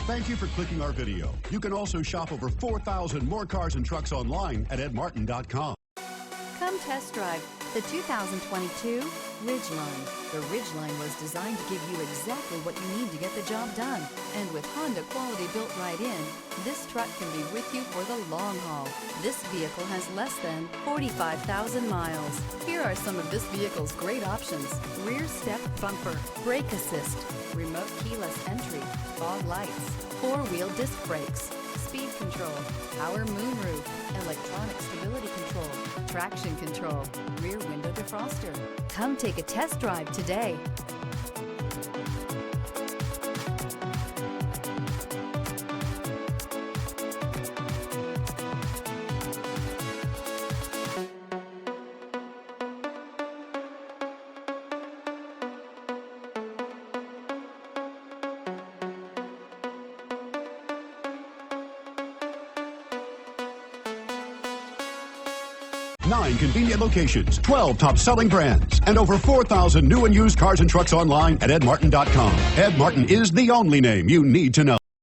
Thank you for clicking our video. You can also shop over 4,000 more cars and trucks online at edmartin.com. Come test drive the 2022 Ridgeline. The Ridgeline was designed to give you exactly what you need to get the job done. And with Honda quality built right in, this truck can be with you for the long haul. This vehicle has less than 45,000 miles. Here are some of this vehicle's great options: rear step bumper, brake assist, remote keyless entry, fog lights, four-wheel disc brakes, speed control, power moonroof, electronic stability control, traction control, rear window defroster. Come take a test drive today. Nine convenient locations, 12 top-selling brands, and over 4,000 new and used cars and trucks online at edmartin.com. Ed Martin is the only name you need to know.